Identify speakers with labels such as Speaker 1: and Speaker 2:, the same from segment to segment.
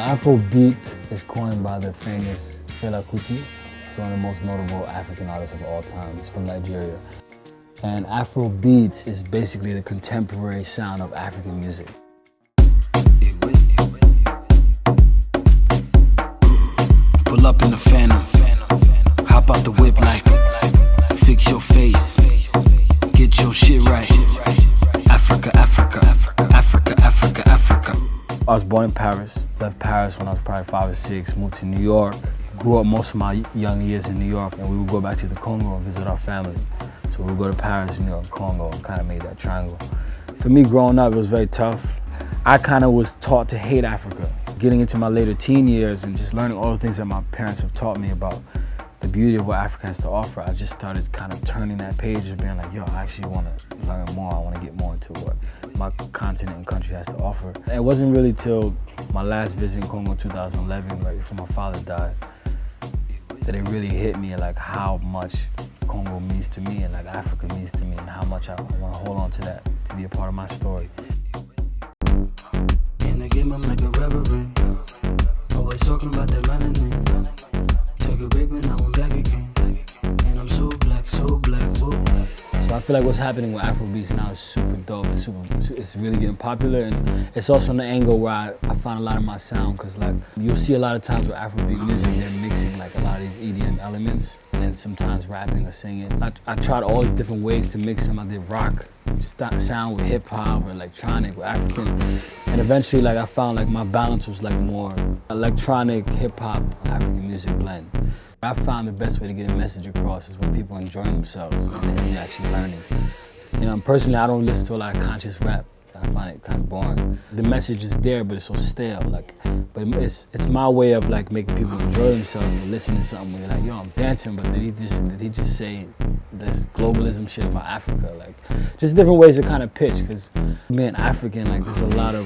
Speaker 1: Afrobeat is coined by the famous Fela Kuti. He's one of the most notable African artists of all time. He's from Nigeria. And Afrobeats is basically the contemporary sound of African music.
Speaker 2: Pull up in the phantom, hop out the whip like, fix your face, get your shit right. Africa, Africa, Africa, Africa, Africa, Africa.
Speaker 1: I was born in Paris, left Paris when I was probably 5 or 6, moved to New York, grew up most of my young years in New York, and we would go back to the Congo and visit our family. So we would go to Paris, New York, Congo, and kind of made that triangle. For me growing up, it was very tough. I kind of was taught to hate Africa. Getting into my later teen years and just learning all the things that my parents have taught me about the beauty of what Africa has to offer, I just started kind of turning that page and being like, yo, I actually want to learn more. I want to get more into what my continent and country has to offer. And it wasn't really till my last visit in Congo in 2011, right before my father died, that it really hit me like how much Congo means to me and like Africa means to me and how much I want to hold on to that to be a part of my story.
Speaker 2: In the game I'm like a reverend, always talking about that melanin. Took a break but now I'm back again, and I'm so black, so black, so black.
Speaker 1: So I feel like what's happening with Afrobeats now is super dope. It's really getting popular, and it's also an angle where I find a lot of my sound, because like you'll see a lot of times with Afrobeat music, they're mixing like a lot of these EDM elements, and then sometimes rapping or singing. I tried all these different ways to mix them. I did rock sound with hip hop, or electronic with African, and eventually like I found like my balance was like more electronic, hip hop, African music blend. I found the best way to get a message across is when people are enjoying themselves and they're actually learning. You know, personally, I don't listen to a lot of conscious rap. I find it kind of boring. The message is there, but it's so stale. Like, but it's my way of like making people enjoy themselves and listen to something where you're like, yo, I'm dancing, but did he just say this globalism shit about Africa? Like, just different ways to kind of pitch. Because being African, like, there's a lot of,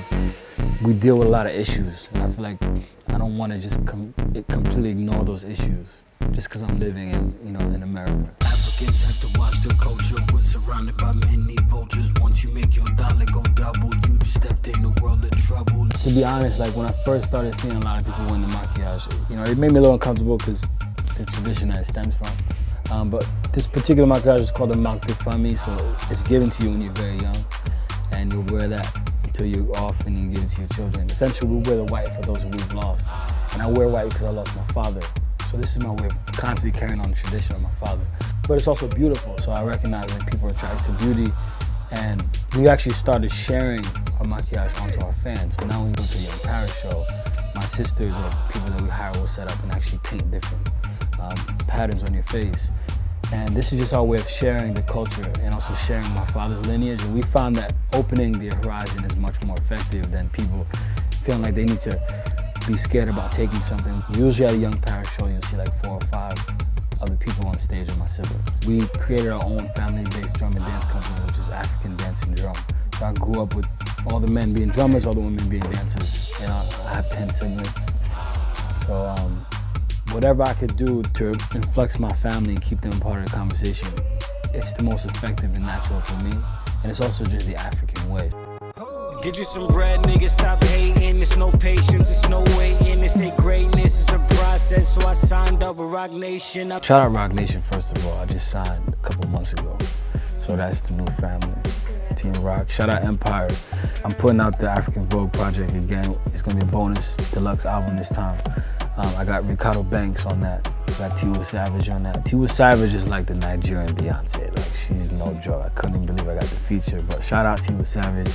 Speaker 1: we deal with a lot of issues, and I feel like I don't want to just completely ignore those issues just because I'm living in America.
Speaker 2: Africans have to watch their culture. We're surrounded by many vultures. Once you make your dollar go double, you just stepped in the world of trouble.
Speaker 1: To be honest, like when I first started seeing a lot of people wearing the maquillage, you know, it made me a little uncomfortable because the tradition that it stems from. But this particular maquillage is called the marque de famille, so it's given to you when you're very young, and you'll wear that until you're off and you give it to your children. Essentially, we wear the white for those who we've lost. And I wear white because I lost my father. So this is my way of constantly carrying on the tradition of my father. But it's also beautiful, so I recognize that people are attracted to beauty. And we actually started sharing our maquillage onto our fans. So now when we go to the Paris show, my sisters or people that we hire will set up and actually paint different patterns on your face. And this is just our way of sharing the culture and also sharing my father's lineage. And we found that opening the horizon is much more effective than people feeling like they need to be scared about taking something. Usually at a young Paris show, you'll see like 4 or 5 other people on stage with my siblings. We created our own family-based drum and dance company, which is African Dance and Drum. So I grew up with all the men being drummers, all the women being dancers. And I have 10 siblings. So whatever I could do to influx my family and keep them part of the conversation, it's the most effective and natural for me. And it's also just the African way.
Speaker 2: Get you some bread, nigga, stop hating. It's no patience, it's no waiting. It's a greatness, it's a process. So I signed up with Roc Nation.
Speaker 1: Shout out Roc Nation, first of all. I just signed a couple months ago. So that's the new family, Team Roc. Shout out Empire. I'm putting out the African Vogue project again. It's gonna be a bonus deluxe album this time. I got Ricardo Banks on that. I got Tiwa Savage on that. Tiwa Savage is like the Nigerian Beyonce. Like, she's no joke. I couldn't even believe I got the feature. But shout out Tiwa Savage.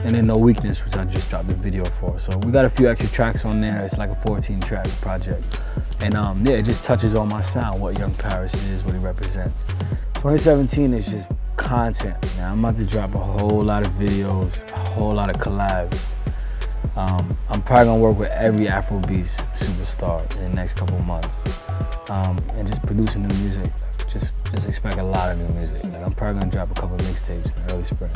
Speaker 1: And then No Weakness, which I just dropped the video for. So we got a few extra tracks on there. It's like a 14-track project. And yeah, it just touches on my sound, what Young Paris is, what it represents. 2017 is just content. Now I'm about to drop a whole lot of videos, a whole lot of collabs. I'm probably gonna work with every Afrobeats superstar in the next couple of months. And just producing new music. Just expect a lot of new music. Like, I'm probably gonna drop a couple of mixtapes in early spring.